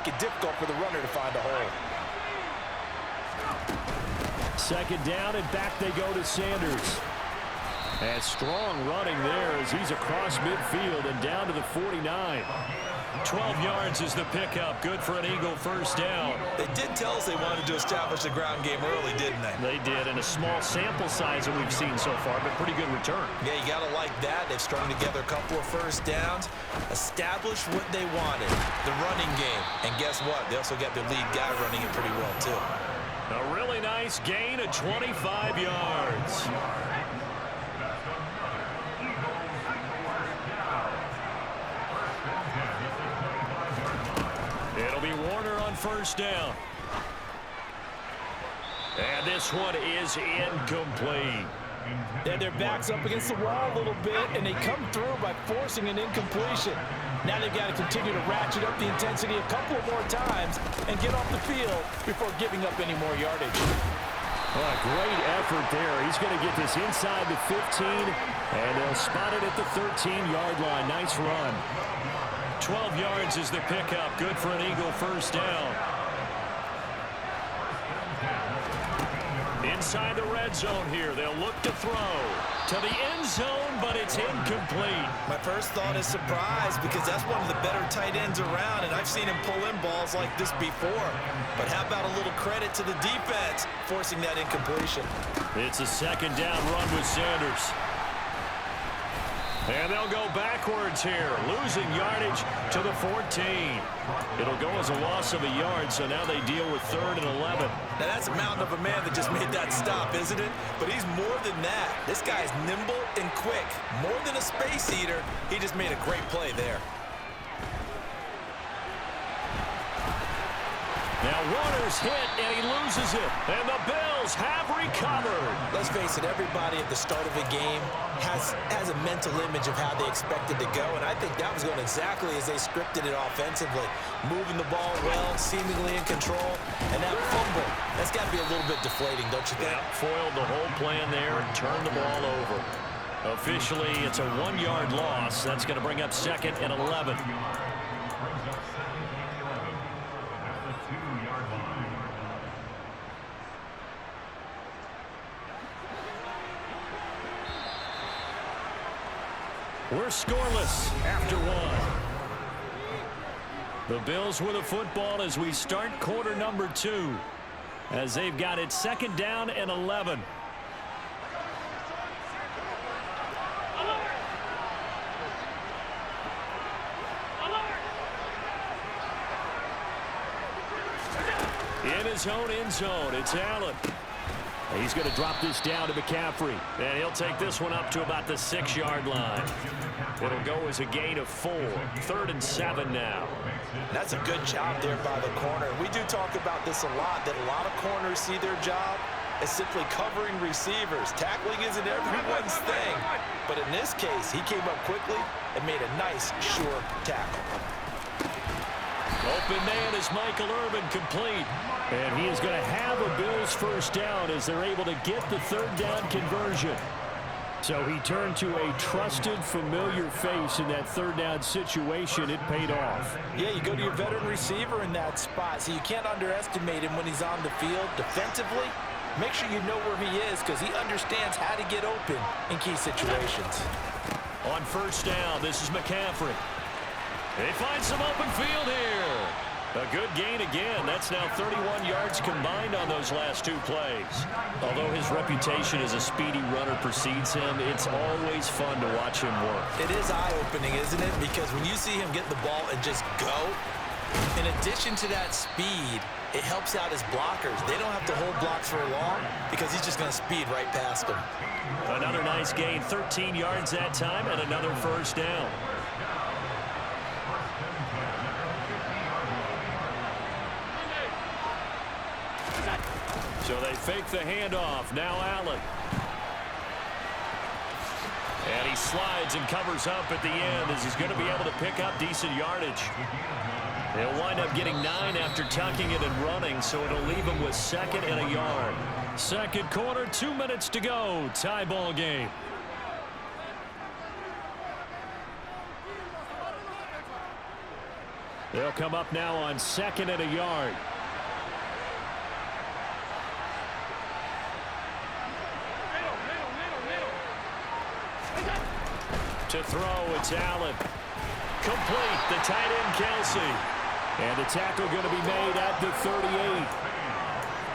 make it difficult for the runner to find a hole. Second down, and back they go to Sanders. And strong running there as he's across midfield and down to the 49. 12 yards is the pickup. Good for an Eagle first down. They did tell us they wanted to establish the ground game early, didn't they? They did, and a small sample size that we've seen so far, but pretty good return. Yeah, you got to like that. They've strung together a couple of first downs, established what they wanted, the running game. And guess what? They also got their lead guy running it pretty well, too. A really nice gain of 25 yards. It'll be Warner on first down. And this one is incomplete. Yeah, their back's up against the wall a little bit, and they come through by forcing an incompletion. Now they've got to continue to ratchet up the intensity a couple of more times and get off the field before giving up any more yardage. Well, a great effort there. He's going to get this inside the 15, and they'll spot it at the 13-yard line. Nice run. 12 yards is the pickup. Good for an Eagle first down. Inside the red zone here. They'll look to throw to the end zone, but it's incomplete. My first thought is surprise because that's one of the better tight ends around, and I've seen him pull in balls like this before. But how about a little credit to the defense forcing that incompletion? It's a second down run with Sanders. And they'll go backwards here, losing yardage to the 14. It'll go as a loss of a yard, so now they deal with 3rd and 11. Now that's a mountain of a man that just made that stop, isn't it? But he's more than that. This guy's nimble and quick. More than a space eater, he just made a great play there. Now Warner's hit, and he loses it. And the Bills have recovered. Let's face it, everybody at the start of a game has a mental image of how they expected to go, and I think that was going exactly as they scripted it offensively. Moving the ball well, seemingly in control, and that fumble, that's got to be a little bit deflating, don't you think? Yeah, foiled the whole plan there and turned the ball over. Officially, it's a 1-yard loss. That's going to bring up 2nd and 11. We're scoreless after 1. The Bills with the football as we start quarter number 2. As they've got it 2nd down and 11. In his own end zone, it's Allen. He's going to drop this down to McCaffrey. And he'll take this one up to about the 6-yard line. It'll go as a gain of 4. 3rd and 7 now. That's a good job there by the corner. We do talk about this a lot, that a lot of corners see their job as simply covering receivers. Tackling isn't everyone's thing. But in this case, he came up quickly and made a nice, sure tackle. Open man is Michael Irvin, complete. And he is going to have a Bills first down as they're able to get the 3rd down conversion. So he turned to a trusted, familiar face in that 3rd down situation. It paid off. Yeah, you go to your veteran receiver in that spot, so you can't underestimate him when he's on the field. Defensively, make sure you know where he is because he understands how to get open in key situations. On first down, this is McCaffrey. They find some open field here. A good gain again. That's now 31 yards combined on those last 2 plays. Although his reputation as a speedy runner precedes him, it's always fun to watch him work. It is eye-opening, isn't it? Because when you see him get the ball and just go, in addition to that speed, it helps out his blockers. They don't have to hold blocks for long because he's just going to speed right past them. Another nice gain, 13 yards that time, and another first down. So they fake the handoff. Now Allen. And he slides and covers up at the end as he's going to be able to pick up decent yardage. They'll wind up getting 9 after tucking it and running, so it'll leave him with 2nd and a yard. Second quarter, 2 minutes to go. Tie ball game. They'll come up now on 2nd and a yard. To throw, it's Allen. Complete, the tight end, Kelsey. And the tackle going to be made at the 38.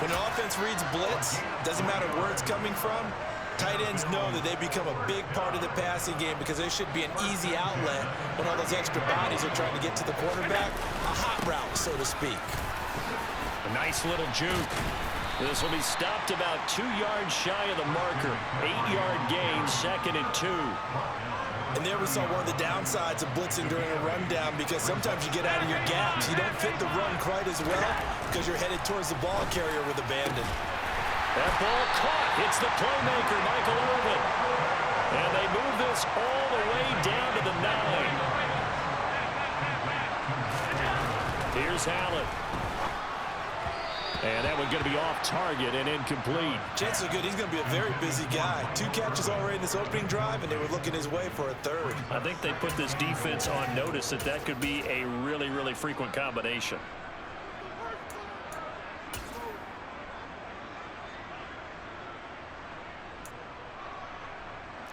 When an offense reads blitz, doesn't matter where it's coming from, tight ends know that they become a big part of the passing game because there should be an easy outlet when all those extra bodies are trying to get to the quarterback. A hot route, so to speak. A nice little juke. This will be stopped about 2 yards shy of the marker. 8-yard gain, 2nd and 2. And there we saw one of the downsides of blitzing during a rundown because sometimes you get out of your gaps. You don't fit the run quite as well because you're headed towards the ball carrier with abandon. That ball caught. It's the playmaker, Michael Irvin. And they move this all the way down to the 9. Here's Allen. And that one going to be off target and incomplete. Chances are good he's going to be a very busy guy. 2 catches already in this opening drive, and they were looking his way for a 3rd. I think they put this defense on notice that could be a really, really frequent combination.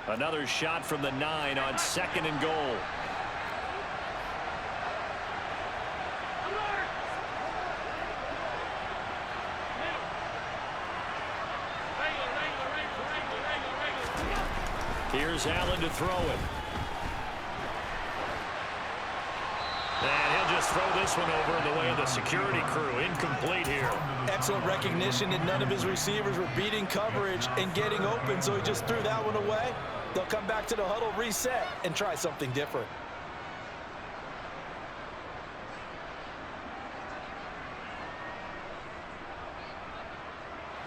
Another shot from the 9 on 2nd and goal. Here's Allen to throw it. And he'll just throw this one over in the way of the security crew. Incomplete here. Excellent recognition that none of his receivers were beating coverage and getting open, so he just threw that one away. They'll come back to the huddle, reset, and try something different.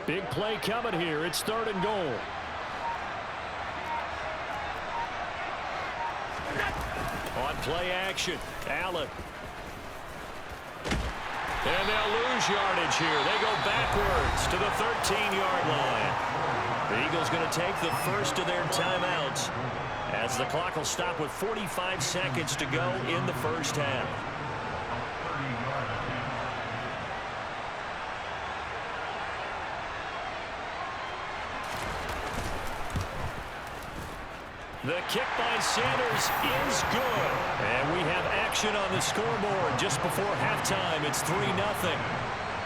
Big play coming here. It's 3rd and goal. On play action, Allen. And they'll lose yardage here. They go backwards to the 13-yard line. The Eagles going to take the first of their timeouts as the clock will stop with 45 seconds to go in the first half. The kick by Sanders is good. And we have action on the scoreboard just before halftime. It's 3-0.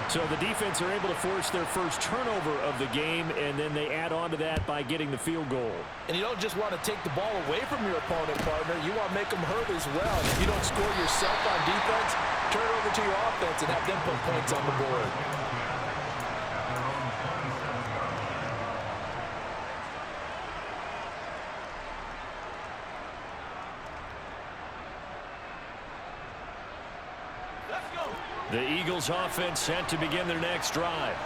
So the defense are able to force their first turnover of the game, and then they add on to that by getting the field goal. And you don't just want to take the ball away from your opponent, partner. You want to make them hurt as well. If you don't score yourself on defense, turn it over to your offense and have them put points on the board. The Eagles offense set to begin their next drive.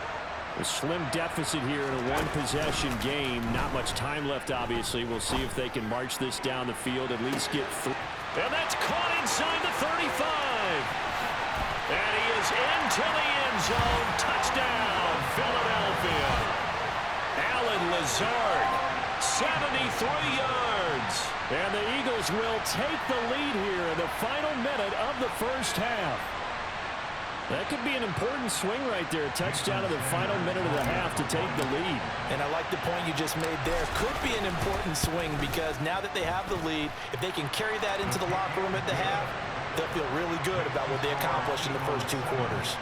A slim deficit here in a one-possession game. Not much time left, obviously. We'll see if they can march this down the field, at least get through. And that's caught inside the 35. And he is into the end zone. Touchdown, Philadelphia. Allen Lazard, 73 yards. And the Eagles will take the lead here in the final minute of the first half. That could be an important swing right there. A touchdown in the final minute of the half to take the lead. And I like the point you just made there. Could be an important swing because now that they have the lead, if they can carry that into the locker room at the half, they'll feel really good about what they accomplished in the first 2 quarters.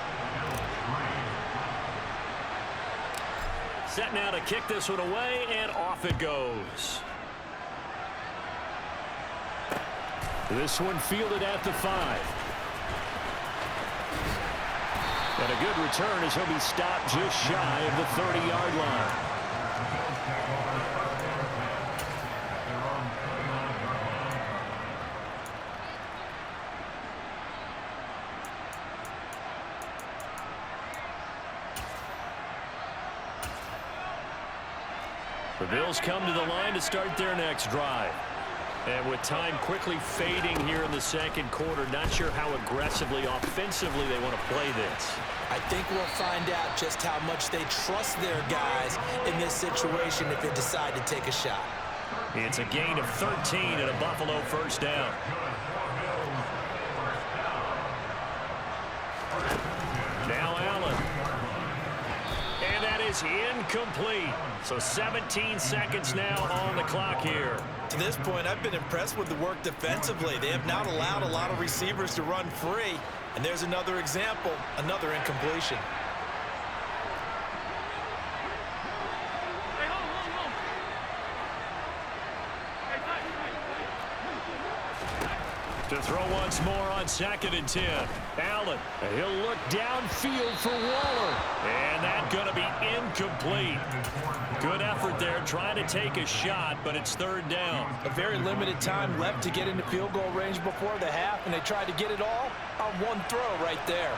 Set now to kick this one away, and off it goes. This one fielded at the 5. And a good return as he'll be stopped just shy of the 30-yard line. The Bills come to the line to start their next drive. And with time quickly fading here in the second quarter, not sure how aggressively, offensively they want to play this. I think we'll find out just how much they trust their guys in this situation if they decide to take a shot. It's a gain of 13 and a Buffalo first down. is incomplete. So 17 seconds now on the clock here. To this point, I've been impressed with the work defensively. They have not allowed a lot of receivers to run free. And there's another example, another incompletion. To throw once more on 2nd and 10. Allen, he'll look downfield for Waller. And that's going to be incomplete. Good effort there trying to take a shot, but it's 3rd down. A very limited time left to get into field goal range before the half, and they tried to get it all on one throw right there.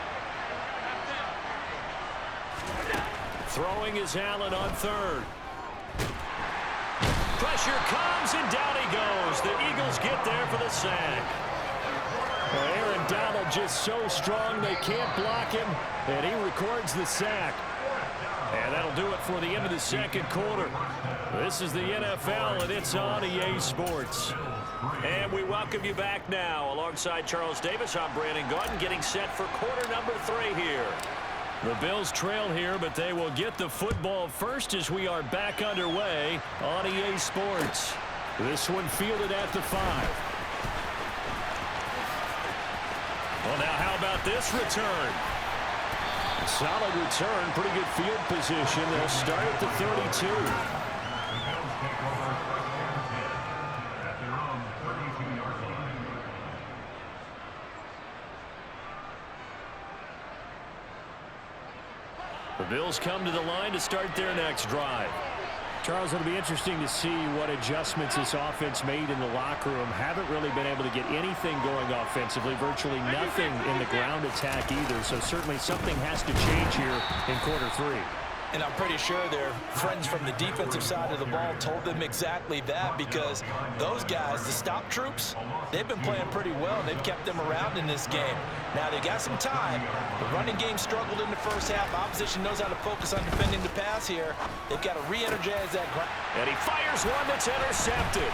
Throwing is Allen on 3rd. Pressure comes, and down he goes. The Eagles get there for the sack. Well, Aaron Donald just so strong they can't block him, and he records the sack. And that'll do it for the end of the 2nd quarter. This is the NFL, and it's on EA Sports. And we welcome you back now. Alongside Charles Davis, I'm Brandon Gaudin, getting set for quarter number 3 here. The Bills trail here, but they will get the football first as we are back underway on EA Sports. This one fielded at the 5. Well, now how about this return? Solid return, pretty good field position. They'll start at the 32. The Bills come to the line to start their next drive. Charles, it'll be interesting to see what adjustments this offense made in the locker room. Haven't really been able to get anything going offensively, virtually nothing in the ground attack either. So certainly something has to change here in quarter 3. And I'm pretty sure their friends from the defensive side of the ball told them exactly that, because those guys, the stop troops, they've been playing pretty well. They've kept them around in this game. Now, they got some time. The running game struggled in the first half. Opposition knows how to focus on defending the pass here. They've got to re-energize that ground. And he fires one that's intercepted.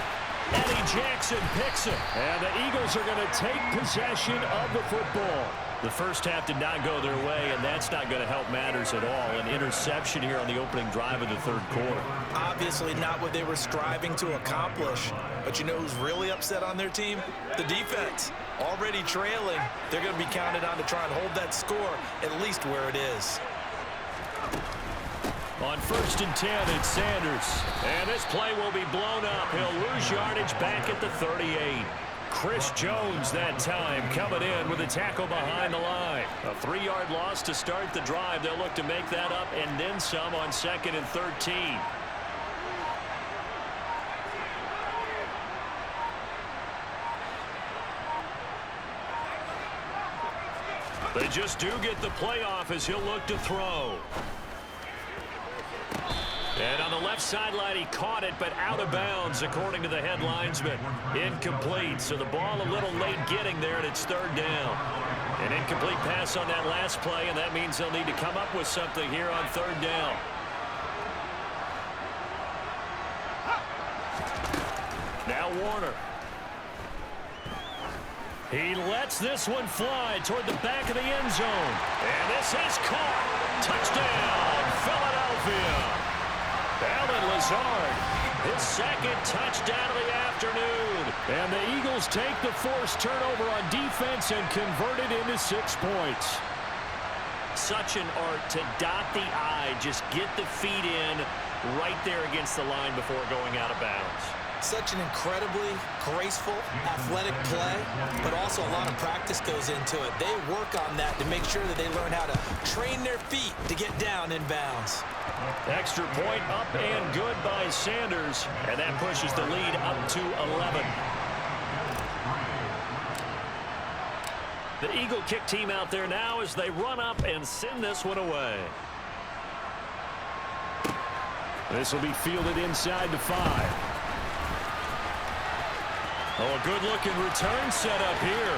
Eddie Jackson picks it. And the Eagles are going to take possession of the football. The first half did not go their way, and that's not going to help matters at all. An interception here on the opening drive of the 3rd quarter. Obviously not what they were striving to accomplish. But you know who's really upset on their team? The defense. Already trailing, they're going to be counted on to try and hold that score at least where it is. On 1st and 10, it's Sanders. And this play will be blown up. He'll lose yardage back at the 38. Chris Jones that time coming in with a tackle behind the line. A 3-yard loss to start the drive. They'll look to make that up and then some on 2nd and 13. They just do get the playoff as he'll look to throw. And on the left sideline, he caught it, but out of bounds, according to the head linesman. Incomplete, so the ball a little late getting there, and it's 3rd down. An incomplete pass on that last play, and that means they'll need to come up with something here on 3rd down. Now Warner. He lets this one fly toward the back of the end zone. And this is caught. Touchdown, Philadelphia. Allen Lazard, his 2nd touchdown of the afternoon. And the Eagles take the forced turnover on defense and convert it into 6 points. Such an art to dot the I, just get the feet in right there against the line before going out of bounds. Such an incredibly graceful, athletic play, but also a lot of practice goes into it. They work on that to make sure that they learn how to train their feet to get down in bounds. Extra point up and good by Sanders, and that pushes the lead up to 11. The Eagle kick team out there now as they run up and send this one away. This will be fielded inside the 5. Oh, a good-looking return set up here.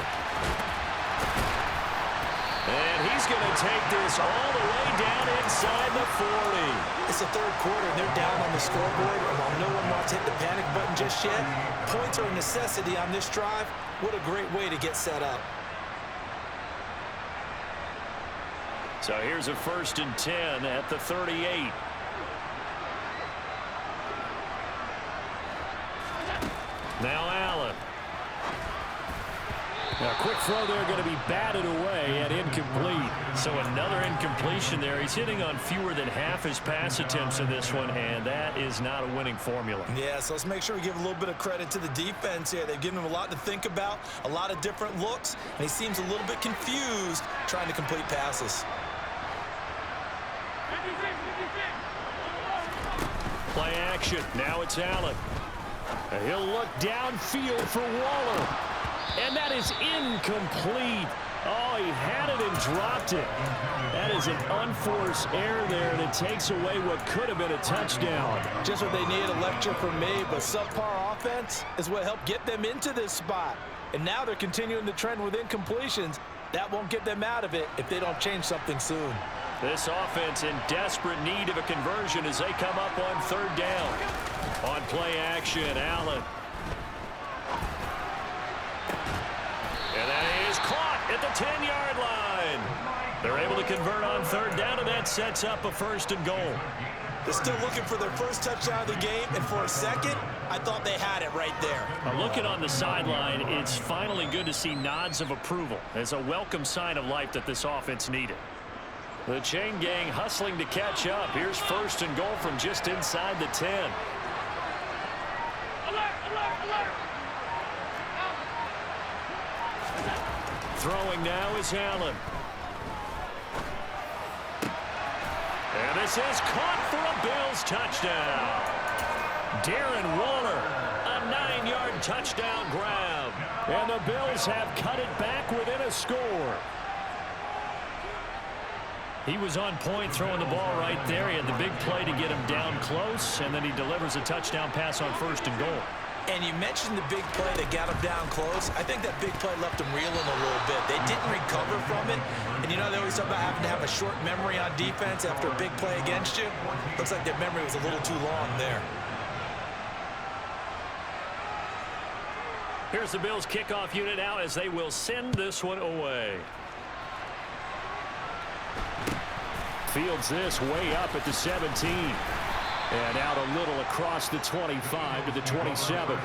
And he's going to take this all the way down inside the 40. It's the 3rd quarter, and they're down on the scoreboard. And while no one wants to hit the panic button just yet, points are a necessity on this drive. What a great way to get set up. So here's a 1st and 10 at the 38. Now Allen. Now, a quick throw there going to be batted away and incomplete. So another incompletion there. He's hitting on fewer than half his pass attempts in this one, and that is not a winning formula. Yeah, so let's make sure we give a little bit of credit to the defense here. They've given him a lot to think about, a lot of different looks, and he seems a little bit confused trying to complete passes. Play action. Now it's Allen. He'll look downfield for Waller. And that is incomplete. Oh, he had it and dropped it. That is an unforced error there, and it takes away what could have been a touchdown. Just what they needed a lecture from me, but subpar offense is what helped get them into this spot. And now they're continuing the trend with incompletions. That won't get them out of it if they don't change something soon. This offense in desperate need of a conversion as they come up on third down. On play action, Allen. And that is caught at the 10-yard line. They're able to convert on third down, and that sets up a 1st and goal. They're still looking for their first touchdown of the game, and for a second, I thought they had it right there. Looking on the sideline, it's finally good to see nods of approval as a welcome sign of life that this offense needed. The chain gang hustling to catch up. Here's 1st and goal from just inside the 10. Throwing now is Allen. And this is caught for a Bills touchdown. Darren Waller, a 9-yard touchdown grab. And the Bills have cut it back within a score. He was on point throwing the ball right there. He had the big play to get him down close, and then he delivers a touchdown pass on 1st and goal. And you mentioned the big play that got him down close. I think that big play left him reeling a little bit. They didn't recover from it. And you know, they always talk about having to have a short memory on defense after a big play against you. Looks like their memory was a little too long there. Here's the Bills kickoff unit now as they will send this one away. Fields this way up at the 17. And out a little across the 25 to the 27.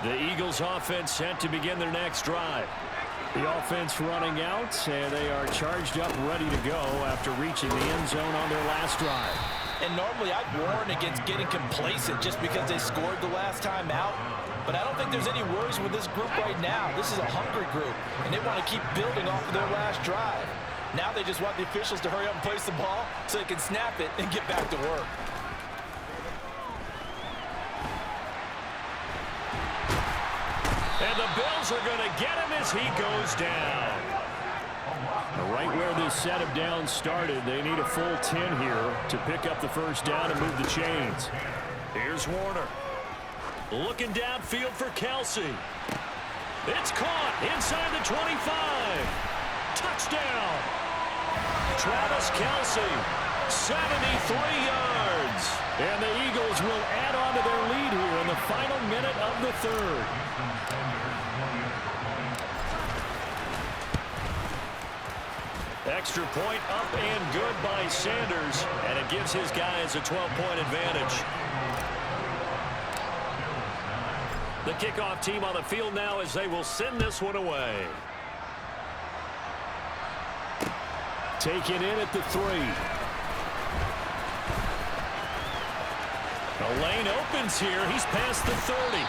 The Eagles offense set to begin their next drive. The offense running out, and they are charged up, ready to go after reaching the end zone on their last drive. And normally I'd warn against getting complacent just because they scored the last time out. But I don't think there's any worries with this group right now. This is a hungry group, and they want to keep building off of their last drive. Now they just want the officials to hurry up and place the ball so they can snap it and get back to work. And the Bills are going to get him as he goes down. Right where this set of downs started, they need a full 10 here to pick up the 1st down and move the chains. Here's Warner. Looking downfield for Kelsey. It's caught inside the 25. Touchdown. Travis Kelsey, 73 yards. And the Eagles will add on to their lead here in the final minute of the 3rd. Extra point up and good by Sanders, and it gives his guys a 12-point advantage. The kickoff team on the field now as they will send this one away. Taken in at the 3. The lane opens here. He's past the 30.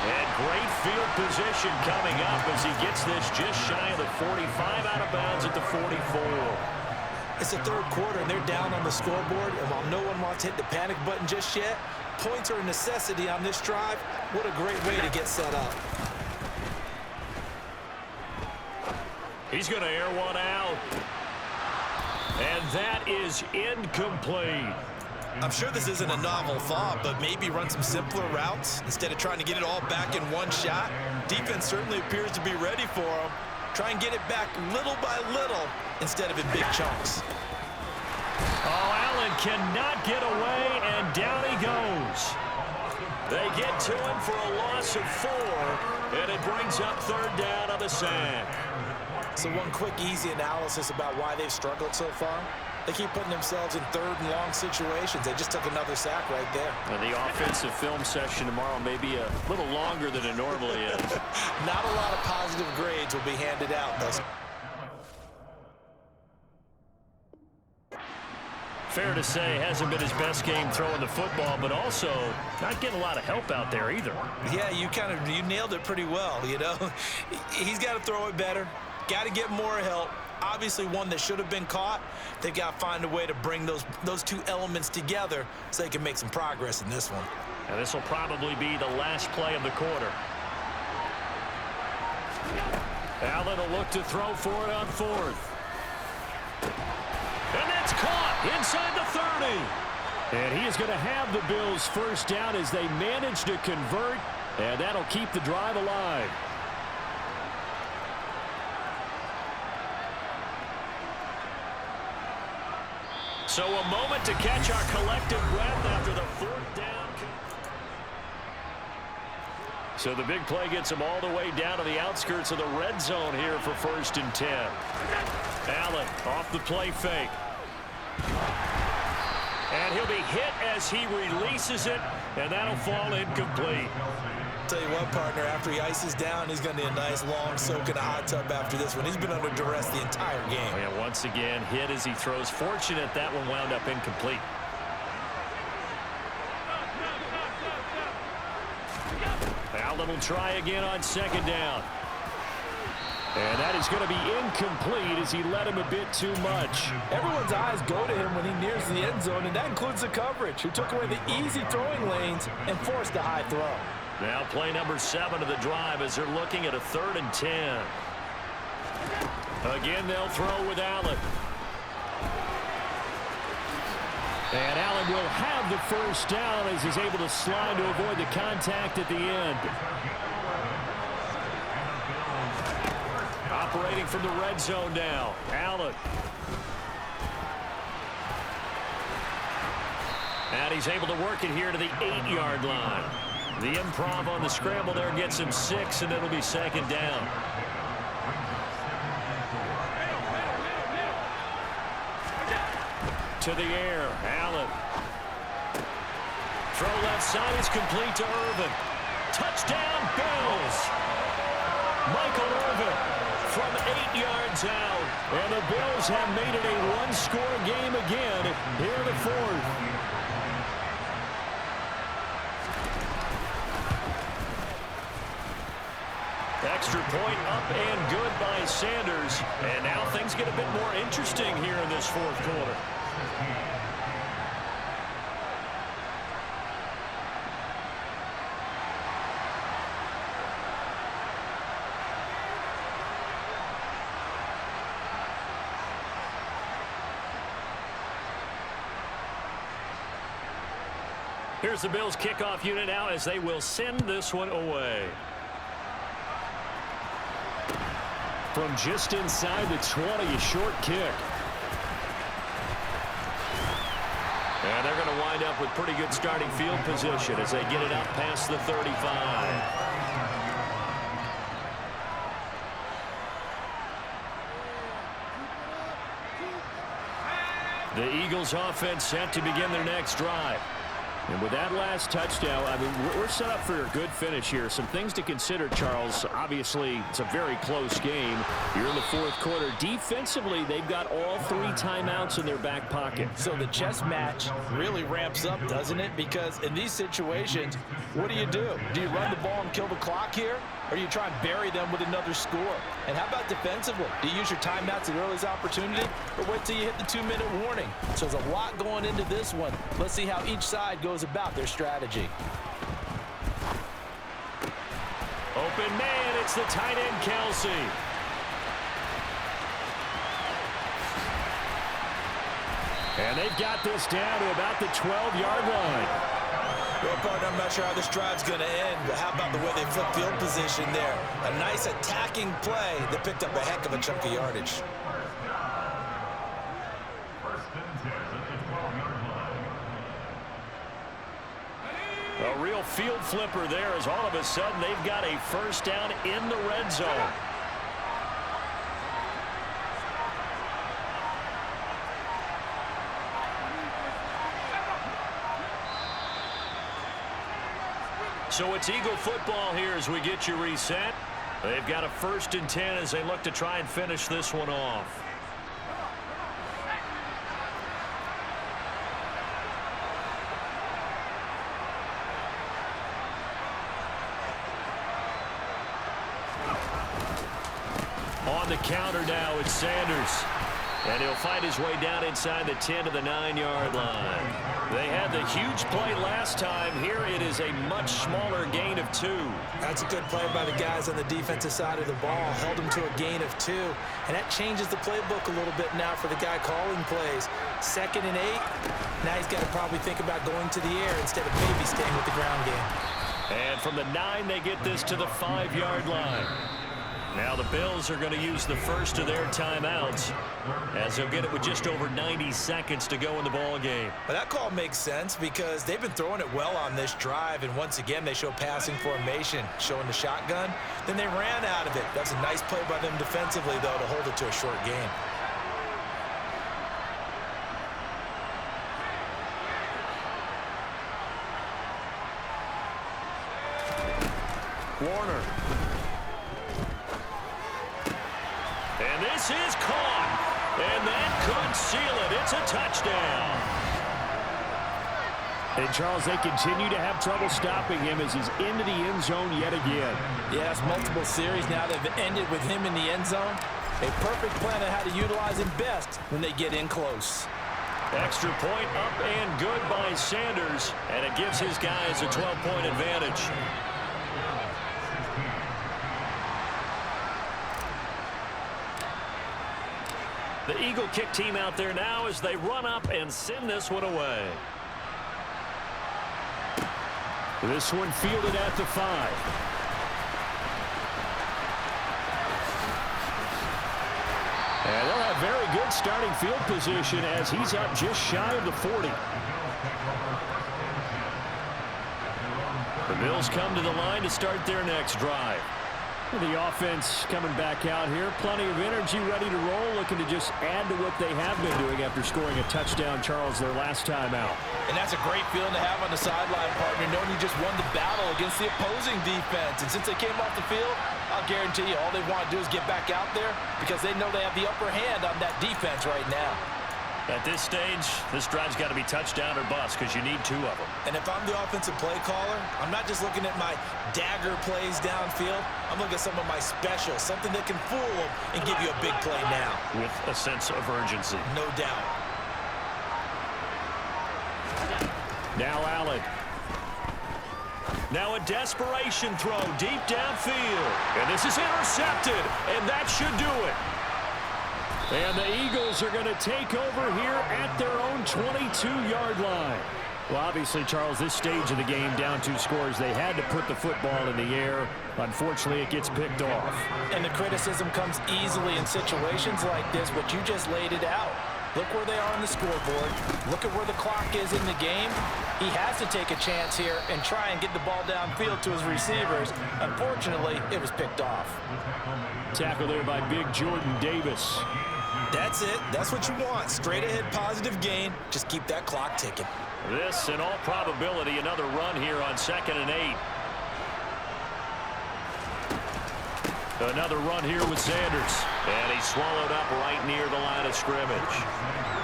And great field position coming up as he gets this just shy of the 45, out of bounds at the 44. It's the 3rd quarter, and they're down on the scoreboard. And while no one wants to hit the panic button just yet, points are a necessity on this drive. What a great way to get set up. He's going to air one out. And that is incomplete. I'm sure this isn't a novel thought, but maybe run some simpler routes instead of trying to get it all back in one shot. Defense certainly appears to be ready for him. Try and get it back little by little instead of in big chunks. Oh, Allen cannot get away, and down he goes. They get to him for a loss of 4, and it brings up 3rd down on the sack. So one quick, easy analysis about why they've struggled so far. They keep putting themselves in third and long situations. They just took another sack right there. And the offensive film session tomorrow may be a little longer than it normally is. Not a lot of positive grades will be handed out, though. Fair to say, hasn't been his best game throwing the football, but also not getting a lot of help out there either. Yeah, you nailed it pretty well, you know. He's got to throw it better. Got to get more help. Obviously one that should have been caught. They've got to find a way to bring those two elements together so they can make some progress in this one. And this will probably be the last play of the quarter. Allen will look to throw for it on fourth. And that's caught inside the 30. And he is going to have the Bills first down as they manage to convert, and that'll keep the drive alive. So a moment to catch our collective breath after the fourth down. So the big play gets him all the way down to the outskirts of the red zone here for 1st and 10. Allen off the play fake. And he'll be hit as he releases it, and that'll fall incomplete. Tell you what, partner, after he ices down, he's going to need a nice long soak in a hot tub after this one. He's been under duress the entire game. And once again, hit as he throws. Fortunate that one wound up incomplete. Allen will try again on 2nd down. And that is going to be incomplete as he led him a bit too much. Everyone's eyes go to him when he nears the end zone, and that includes the coverage, who took away the easy throwing lanes and forced a high throw. Now play number 7 of the drive as they're looking at a 3rd and 10. Again, they'll throw with Allen. And Allen will have the first down as he's able to slide to avoid the contact at the end. Operating from the red zone now, Allen. And he's able to work it here to the 8-yard line. The improv on the scramble there gets him 6, and it'll be 2nd down. To the air, Allen. Throw left side is complete to Irvin. Touchdown, Bills. Michael Irvin from 8 yards out. And the Bills have made it a one-score game again here in the 4th. Extra point up and good by Sanders. And now things get a bit more interesting here in this 4th quarter. Here's the Bills kickoff unit now as they will send this one away. From just inside the 20, a short kick. And they're going to wind up with pretty good starting field position as they get it out past the 35. The Eagles offense set to begin their next drive. And with that last touchdown, I mean, we're set up for a good finish here. Some things to consider, Charles. Obviously, it's a very close game. You're in the 4th quarter. Defensively, they've got all 3 timeouts in their back pocket. So the chess match really ramps up, doesn't it? Because in these situations, what do? Do you run the ball and kill the clock here? Or do you try and bury them with another score? And how about defensively? Do you use your timeouts at earliest opportunity? Or wait till you hit the 2-minute warning? So there's a lot going into this one. Let's see how each side goes about their strategy. Open man, it's the tight end, Kelsey. And they've got this down to about the 12-yard line. Well, partner, I'm not sure how this drive's going to end, but how about the way they flip field position there? A nice attacking play that picked up a heck of a chunk of yardage. A real field flipper there as all of a sudden they've got a first down in the red zone. So it's Eagle football here as we get you reset. They've got a 1st and 10 as they look to try and finish this one off. On the counter now, it's Sanders. And he'll fight his way down inside the 10 to the 9-yard line. They had the huge play last time. Here it is a much smaller gain of 2. That's a good play by the guys on the defensive side of the ball. Held them to a gain of 2. And that changes the playbook a little bit now for the guy calling plays. 2nd and 8. Now he's got to probably think about going to the air instead of maybe staying with the ground game. And from the 9, they get this to the 5-yard line. Now the Bills are going to use the first of their timeouts as they'll get it with just over 90 seconds to go in the ball game. But that call makes sense because they've been throwing it well on this drive, and once again they show passing formation, showing the shotgun. Then they ran out of it. That's a nice play by them defensively, though, to hold it to a short game. Warner. And this is caught. And that could seal it. It's a touchdown. And, Charles, they continue to have trouble stopping him as he's into the end zone yet again. Yes, multiple series now that have ended with him in the end zone. A perfect plan on how to utilize him best when they get in close. Extra point up and good by Sanders. And it gives his guys a 12-point advantage. The Eagle kick team out there now as they run up and send this one away. This one fielded at the 5. And they'll have very good starting field position as he's up just shy of the 40. The Bills come to the line to start their next drive. The offense coming back out here. Plenty of energy, ready to roll, looking to just add to what they have been doing after scoring a touchdown, Charles, their last time out. And that's a great feeling to have on the sideline, partner, knowing you just won the battle against the opposing defense. And since they came off the field, I'll guarantee you all they want to do is get back out there because they know they have the upper hand on that defense right now. At this stage, this drive's got to be touchdown or bust because you need 2 of them. And if I'm the offensive play caller, I'm not just looking at my dagger plays downfield. I'm looking at some of my specials, something that can fool them and give you a big play now. With a sense of urgency. No doubt. Now Allen. Now a desperation throw deep downfield. And this is intercepted, and that should do it. And the Eagles are going to take over here at their own 22-yard line. Well, obviously, Charles, this stage of the game, down 2 scores, they had to put the football in the air. Unfortunately, it gets picked off. And the criticism comes easily in situations like this, but you just laid it out. Look where they are on the scoreboard. Look at where the clock is in the game. He has to take a chance here and try and get the ball downfield to his receivers. Unfortunately, it was picked off. Tackle there by big Jordan Davis. That's it. That's what you want. Straight ahead positive gain. Just keep that clock ticking. This, in all probability, another run here on 2nd and 8. Another run here with Sanders. And he's swallowed up right near the line of scrimmage.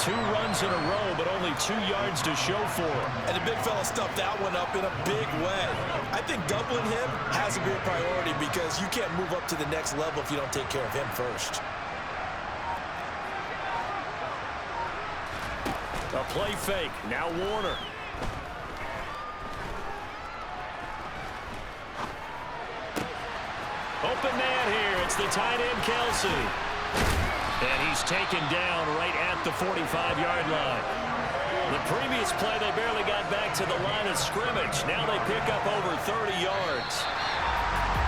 2 runs in a row, but only 2 yards to show for him. And the big fella stuffed that one up in a big way. I think doubling him has to be a priority because you can't move up to the next level if you don't take care of him first. A play fake. Now Warner. Open man here. It's the tight end, Kelsey. And he's taken down right at the 45-yard line. The previous play, they barely got back to the line of scrimmage. Now they pick up over 30 yards.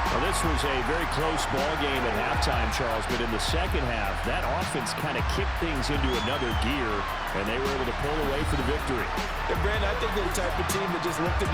Well, this was a very close ball game at halftime, Charles, but in the second half, that offense kind of kicked things into another gear, and they were able to pull away for the victory. And, Brandon, I think they're the type of team that just looked at